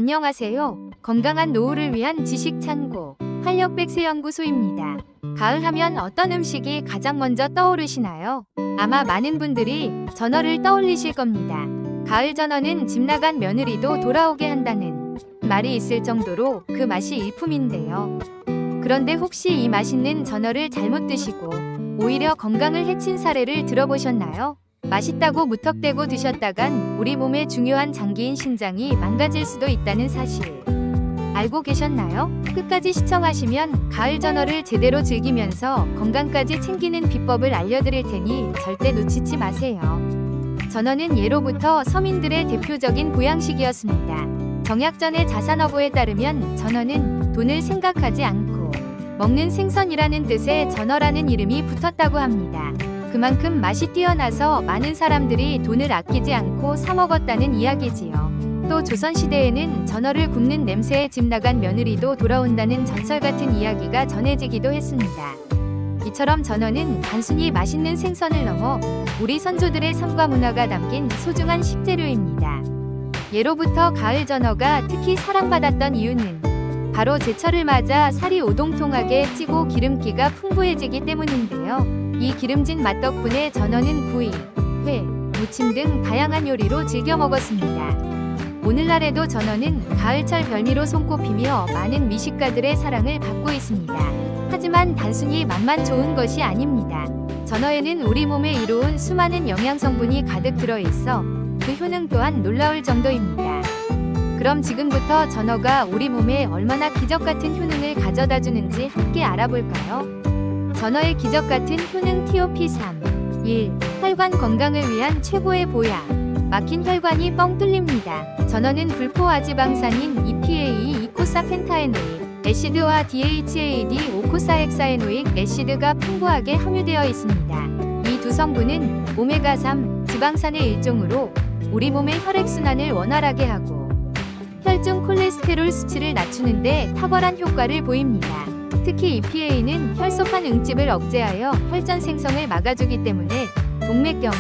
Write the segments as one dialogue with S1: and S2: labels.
S1: 안녕하세요. 건강한 노후를 위한 지식 창고 활력백세연구소입니다. 가을 하면 어떤 음식이 가장 먼저 떠오르시나요? 아마 많은 분들이 전어를 떠올리실 겁니다. 가을 전어는 집 나간 며느리도 돌아오게 한다는 말이 있을 정도로 그 맛이 일품인데요. 그런데 혹시 이 맛있는 전어를 잘못 드시고 오히려 건강을 해친 사례를 들어보셨나요? 맛있다고 무턱대고 드셨다간 우리 몸의 중요한 장기인 신장이 망가질 수도 있다는 사실 알고 계셨나요? 끝까지 시청하시면 가을 전어를 제대로 즐기면서 건강까지 챙기는 비법을 알려드릴 테니 절대 놓치지 마세요. 전어는 예로부터 서민들의 대표적인 보양식이었습니다. 정약전의 자산어보에 따르면 전어는 돈을 생각하지 않고 먹는 생선이라는 뜻의 전어라는 이름이 붙었다고 합니다. 그만큼 맛이 뛰어나서 많은 사람들이 돈을 아끼지 않고 사 먹었다는 이야기지요. 또 조선시대에는 전어를 굽는 냄새에 집 나간 며느리도 돌아온다는 전설 같은 이야기가 전해지기도 했습니다. 이처럼 전어는 단순히 맛있는 생선을 넘어 우리 선조들의 삶과 문화가 담긴 소중한 식재료입니다. 예로부터 가을 전어가 특히 사랑받았던 이유는 바로 제철을 맞아 살이 오동통하게 찌고 기름기가 풍부해지기 때문인데요. 이 기름진 맛 덕분에 전어는 구이, 회, 무침 등 다양한 요리로 즐겨 먹었습니다. 오늘날에도 전어는 가을철 별미로 손꼽히며 많은 미식가들의 사랑을 받고 있습니다. 하지만 단순히 맛만 좋은 것이 아닙니다. 전어에는 우리 몸에 이로운 수많은 영양성분이 가득 들어있어 그 효능 또한 놀라울 정도입니다. 그럼 지금부터 전어가 우리 몸에 얼마나 기적같은 효능을 가져다 주는지 함께 알아볼까요? 전어의 기적같은 효능 TOP3 1. 혈관 건강을 위한 최고의 보약. 막힌 혈관이 뻥 뚫립니다. 전어는 불포아지방산인 EPA, 이코사펜타에노익 애시드와 DHAD, 오코사헥사에노익 애시드가 풍부하게 함유되어 있습니다. 이 두 성분은 오메가3 지방산의 일종으로 우리 몸의 혈액순환을 원활하게 하고 혈중 콜레스테롤 수치를 낮추는 데 탁월한 효과를 보입니다. 특히 EPA는 혈소판 응집을 억제하여 혈전 생성을 막아주기 때문에 동맥경화,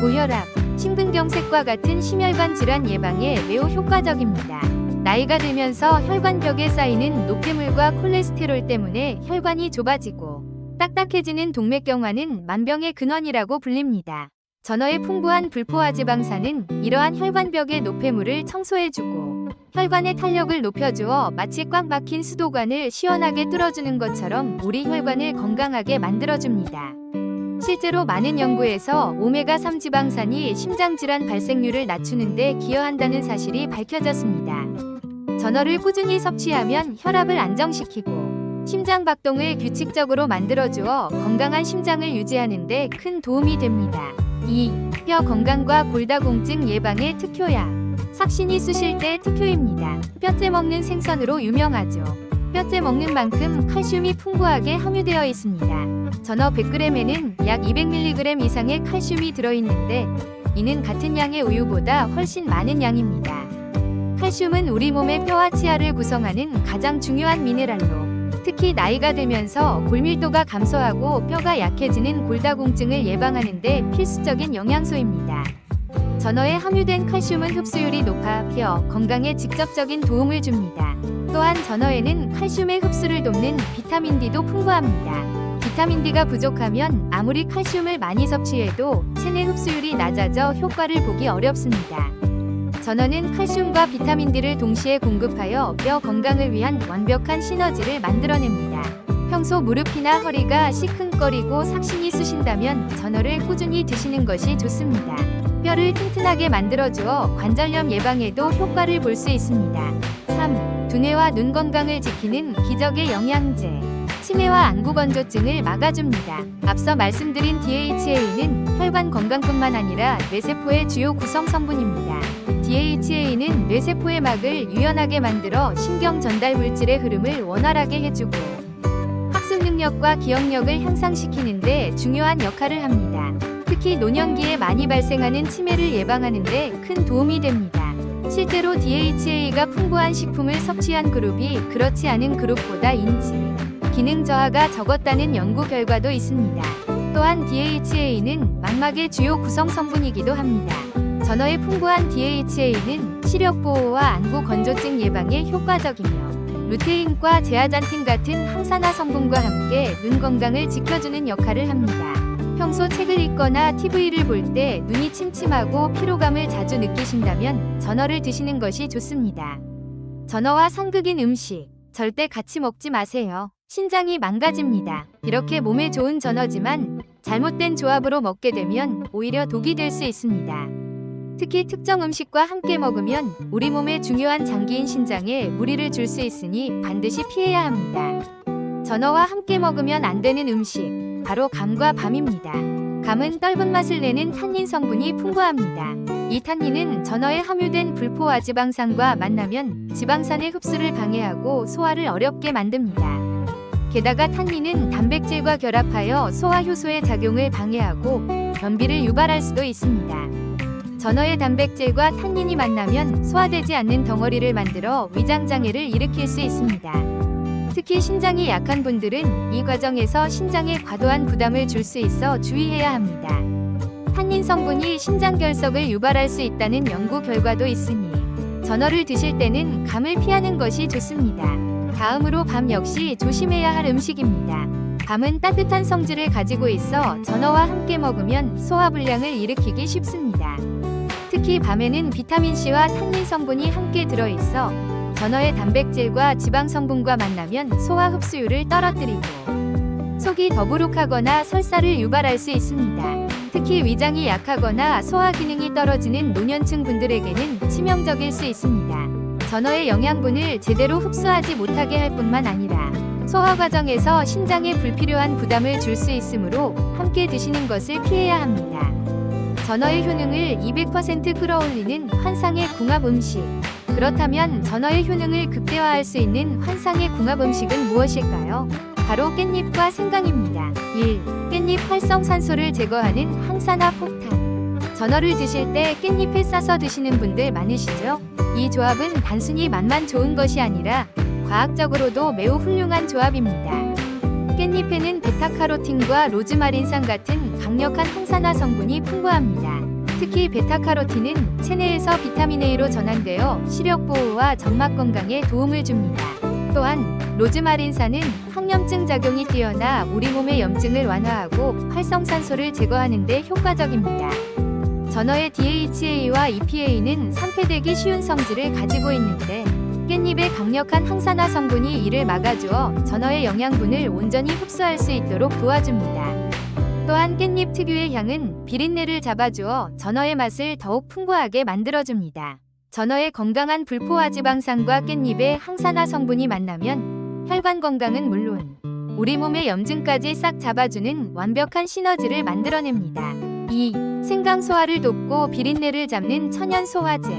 S1: 고혈압, 심근경색과 같은 심혈관 질환 예방에 매우 효과적입니다. 나이가 들면서 혈관벽에 쌓이는 노폐물과 콜레스테롤 때문에 혈관이 좁아지고 딱딱해지는 동맥경화는 만병의 근원이라고 불립니다. 전어의 풍부한 불포화지방산은 이러한 혈관벽의 노폐물을 청소해주고 혈관의 탄력을 높여주어 마치 꽉 막힌 수도관을 시원하게 뚫어주는 것처럼 우리 혈관을 건강하게 만들어줍니다. 실제로 많은 연구에서 오메가3 지방산이 심장질환 발생률을 낮추는 데 기여한다는 사실이 밝혀졌습니다. 전어를 꾸준히 섭취하면 혈압을 안정시키고 심장 박동을 규칙적으로 만들어주어 건강한 심장을 유지하는 데 큰 도움이 됩니다. 2. 뼈 건강과 골다공증 예방의 특효약. 삭신이 쑤실 때 특효입니다. 뼈째 먹는 생선으로 유명하죠. 뼈째 먹는 만큼 칼슘이 풍부하게 함유되어 있습니다. 전어 100g에는 약 200mg 이상의 칼슘이 들어있는데 이는 같은 양의 우유보다 훨씬 많은 양입니다. 칼슘은 우리 몸의 뼈와 치아를 구성하는 가장 중요한 미네랄로 특히 나이가 들면서 골밀도가 감소하고 뼈가 약해지는 골다공증을 예방하는 데 필수적인 영양소입니다. 전어에 함유된 칼슘은 흡수율이 높아 뼈 건강에 직접적인 도움을 줍니다. 또한 전어에는 칼슘의 흡수를 돕는 비타민 D도 풍부합니다. 비타민 D가 부족하면 아무리 칼슘을 많이 섭취해도 체내 흡수율이 낮아져 효과를 보기 어렵습니다. 전어는 칼슘과 비타민 D를 동시에 공급하여 뼈 건강을 위한 완벽한 시너지를 만들어냅니다. 평소 무릎이나 허리가 시큰거리고 삭신이 쑤신다면 전어를 꾸준히 드시는 것이 좋습니다. 뼈를 튼튼하게 만들어주어 관절염 예방에도 효과를 볼 수 있습니다. 3. 두뇌와 눈 건강을 지키는 기적의 영양제. 치매와 안구건조증을 막아줍니다. 앞서 말씀드린 DHA는 혈관 건강뿐만 아니라 뇌세포의 주요 구성 성분입니다. DHA는 뇌세포의 막을 유연하게 만들어 신경 전달 물질의 흐름을 원활하게 해주고 학습 능력과 기억력을 향상시키는 데 중요한 역할을 합니다. 특히 노년기에 많이 발생하는 치매를 예방하는 데 큰 도움이 됩니다. 실제로 DHA가 풍부한 식품을 섭취한 그룹이 그렇지 않은 그룹보다 인지, 기능 저하가 적었다는 연구 결과도 있습니다. 또한 DHA는 망막의 주요 구성 성분이기도 합니다. 전어의 풍부한 DHA는 시력 보호와 안구 건조증 예방에 효과적이며 루테인과 제아잔틴 같은 항산화 성분과 함께 눈 건강을 지켜주는 역할을 합니다. 평소 책을 읽거나 TV를 볼 때 눈이 침침하고 피로감을 자주 느끼신다면 전어를 드시는 것이 좋습니다. 전어와 상극인 음식 절대 같이 먹지 마세요. 신장이 망가집니다. 이렇게 몸에 좋은 전어지만 잘못된 조합으로 먹게 되면 오히려 독이 될 수 있습니다. 특히 특정 음식과 함께 먹으면 우리 몸의 중요한 장기인 신장에 무리를 줄 수 있으니 반드시 피해야 합니다. 전어와 함께 먹으면 안 되는 음식 바로 감과 밤입니다. 감은 떫은 맛을 내는 탄닌 성분이 풍부합니다. 이 탄닌은 전어에 함유된 불포화 지방산과 만나면 지방산의 흡수를 방해하고 소화를 어렵게 만듭니다. 게다가 탄닌은 단백질과 결합하여 소화 효소의 작용을 방해하고 변비를 유발할 수도 있습니다. 전어의 단백질과 탄닌이 만나면 소화되지 않는 덩어리를 만들어 위장장애를 일으킬 수 있습니다. 특히 신장이 약한 분들은 이 과정에서 신장에 과도한 부담을 줄 수 있어 주의해야 합니다. 탄닌 성분이 신장 결석을 유발할 수 있다는 연구 결과도 있으니 전어를 드실 때는 감을 피하는 것이 좋습니다. 다음으로 밤 역시 조심해야 할 음식입니다. 밤은 따뜻한 성질을 가지고 있어 전어와 함께 먹으면 소화불량을 일으키기 쉽습니다. 특히 밤에는 비타민C와 탄닌 성분이 함께 들어있어 전어의 단백질과 지방 성분과 만나면 소화 흡수율을 떨어뜨리고 속이 더부룩하거나 설사를 유발할 수 있습니다. 특히 위장이 약하거나 소화 기능이 떨어지는 노년층 분들에게는 치명적일 수 있습니다. 전어의 영양분을 제대로 흡수하지 못하게 할 뿐만 아니라 소화 과정에서 신장에 불필요한 부담을 줄 수 있으므로 함께 드시는 것을 피해야 합니다. 전어의 효능을 200% 끌어올리는 환상의 궁합 음식. 그렇다면 전어의 효능을 극대화할 수 있는 환상의 궁합 음식은 무엇일까요? 바로 깻잎과 생강입니다. 1. 깻잎 활성산소를 제거하는 항산화 폭탄. 전어를 드실 때 깻잎에 싸서 드시는 분들 많으시죠? 이 조합은 단순히 맛만 좋은 것이 아니라 과학적으로도 매우 훌륭한 조합입니다. 깻잎에는 베타카로틴과 로즈마린산 같은 강력한 항산화 성분이 풍부합니다. 특히 베타카로틴은 체내에서 비타민 A로 전환되어 시력 보호와 점막 건강에 도움을 줍니다. 또한 로즈마린산은 항염증 작용이 뛰어나 우리 몸의 염증을 완화하고 활성산소를 제거하는 데 효과적입니다. 전어의 DHA와 EPA는 산패되기 쉬운 성질을 가지고 있는데 깻잎의 강력한 항산화 성분이 이를 막아주어 전어의 영양분을 온전히 흡수할 수 있도록 도와줍니다. 또한 깻잎 특유의 향은 비린내를 잡아주어 전어의 맛을 더욱 풍부하게 만들어줍니다. 전어의 건강한 불포화 지방산과 깻잎의 항산화 성분이 만나면 혈관 건강은 물론 우리 몸의 염증까지 싹 잡아주는 완벽한 시너지를 만들어냅니다. 2. 생강 소화를 돕고 비린내를 잡는 천연 소화제.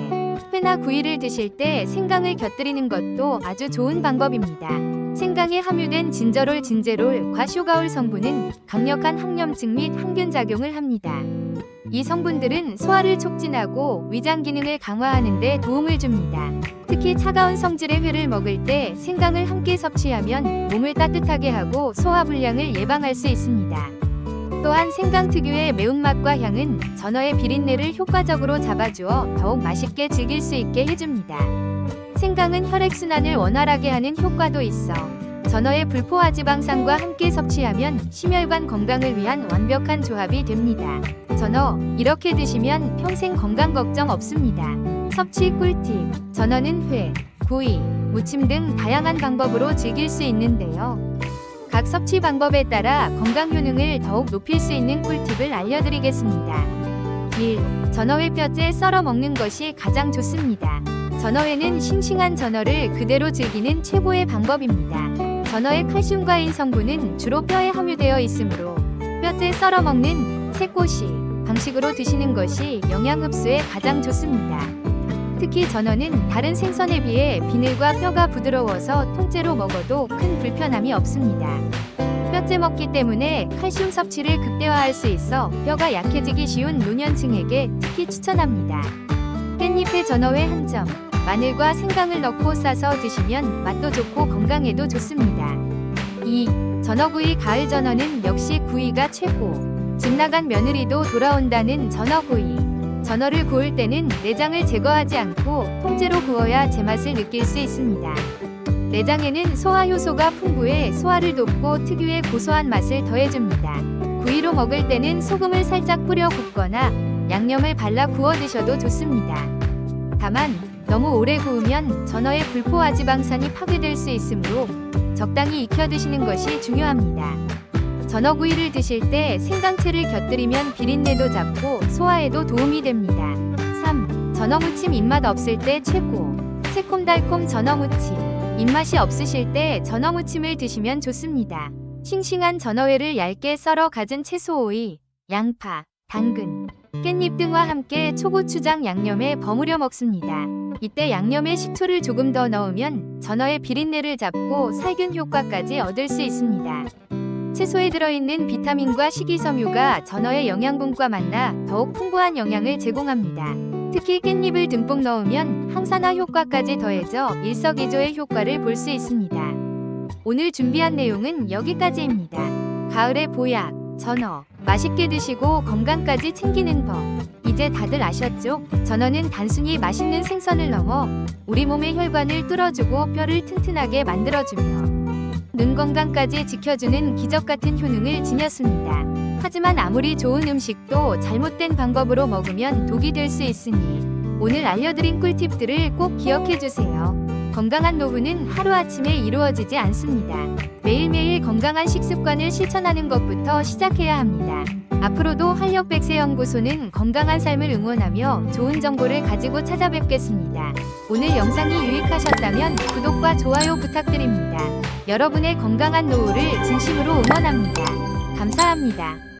S1: 회나 구이를 드실 때 생강을 곁들이는 것도 아주 좋은 방법입니다. 생강에 함유된 진저롤, 진제롤, 과쇼가올 성분은 강력한 항염증 및 항균 작용을 합니다. 이 성분들은 소화를 촉진하고 위장 기능을 강화하는 데 도움을 줍니다. 특히 차가운 성질의 회를 먹을 때 생강을 함께 섭취하면 몸을 따뜻하게 하고 소화불량을 예방할 수 있습니다. 또한 생강 특유의 매운맛과 향은 전어의 비린내를 효과적으로 잡아주어 더욱 맛있게 즐길 수 있게 해줍니다. 생강은 혈액순환을 원활하게 하는 효과도 있어 전어의 불포화 지방산과 함께 섭취하면 심혈관 건강을 위한 완벽한 조합이 됩니다. 전어, 이렇게 드시면 평생 건강 걱정 없습니다. 섭취 꿀팁. 전어는 회, 구이, 무침 등 다양한 방법으로 즐길 수 있는데요. 각 섭취 방법에 따라 건강 효능을 더욱 높일 수 있는 꿀팁을 알려드리겠습니다. 1. 전어회 뼈째 썰어 먹는 것이 가장 좋습니다. 전어회는 싱싱한 전어를 그대로 즐기는 최고의 방법입니다. 전어의 칼슘과인 성분은 주로 뼈에 함유되어 있으므로 뼈째 썰어 먹는 새꼬시 방식으로 드시는 것이 영양 흡수에 가장 좋습니다. 특히 전어는 다른 생선에 비해 비늘과 뼈가 부드러워서 통째로 먹어도 큰 불편함이 없습니다. 뼈째 먹기 때문에 칼슘 섭취를 극대화할 수 있어 뼈가 약해지기 쉬운 노년층에게 특히 추천합니다. 깻잎에 전어회 한 점, 마늘과 생강을 넣고 싸서 드시면 맛도 좋고 건강에도 좋습니다. 2. 전어구이. 가을 전어는 역시 구이가 최고. 집 나간 며느리도 돌아온다는 전어구이. 전어를 구울 때는 내장을 제거하지 않고 통째로 구워야 제맛을 느낄 수 있습니다. 내장에는 소화 효소가 풍부해 소화를 돕고 특유의 고소한 맛을 더해줍니다. 구이로 먹을 때는 소금을 살짝 뿌려 굽거나 양념을 발라 구워 드셔도 좋습니다. 다만 너무 오래 구우면 전어의 불포화 지방산이 파괴될 수 있으므로 적당히 익혀 드시는 것이 중요합니다. 전어구이를 드실 때 생강채를 곁들이면 비린내도 잡고 소화에도 도움이 됩니다. 3. 전어무침 입맛 없을 때 최고. 새콤달콤 전어무침. 입맛이 없으실 때 전어무침을 드시면 좋습니다. 싱싱한 전어회를 얇게 썰어 갖은 채소 오이, 양파, 당근, 깻잎 등과 함께 초고추장 양념에 버무려 먹습니다. 이때 양념에 식초를 조금 더 넣으면 전어의 비린내를 잡고 살균 효과까지 얻을 수 있습니다. 채소에 들어있는 비타민과 식이섬유가 전어의 영양분과 만나 더욱 풍부한 영양을 제공합니다. 특히 깻잎을 듬뿍 넣으면 항산화 효과까지 더해져 일석이조의 효과를 볼 수 있습니다. 오늘 준비한 내용은 여기까지입니다. 가을의 보약, 전어. 맛있게 드시고 건강까지 챙기는 법. 이제 다들 아셨죠? 전어는 단순히 맛있는 생선을 넘어 우리 몸의 혈관을 뚫어주고 뼈를 튼튼하게 만들어주며 눈 건강까지 지켜주는 기적같은 효능을 지녔습니다. 하지만 아무리 좋은 음식도 잘못된 방법으로 먹으면 독이 될 수 있으니 오늘 알려드린 꿀팁들을 꼭 기억해주세요. 건강한 노후는 하루아침에 이루어지지 않습니다. 매일매일 건강한 식습관을 실천하는 것부터 시작해야 합니다. 앞으로도 활력백세연구소는 건강한 삶을 응원하며 좋은 정보를 가지고 찾아뵙겠습니다. 오늘 영상이 유익하셨다면 구독과 좋아요 부탁드립니다. 여러분의 건강한 노후를 진심으로 응원합니다. 감사합니다.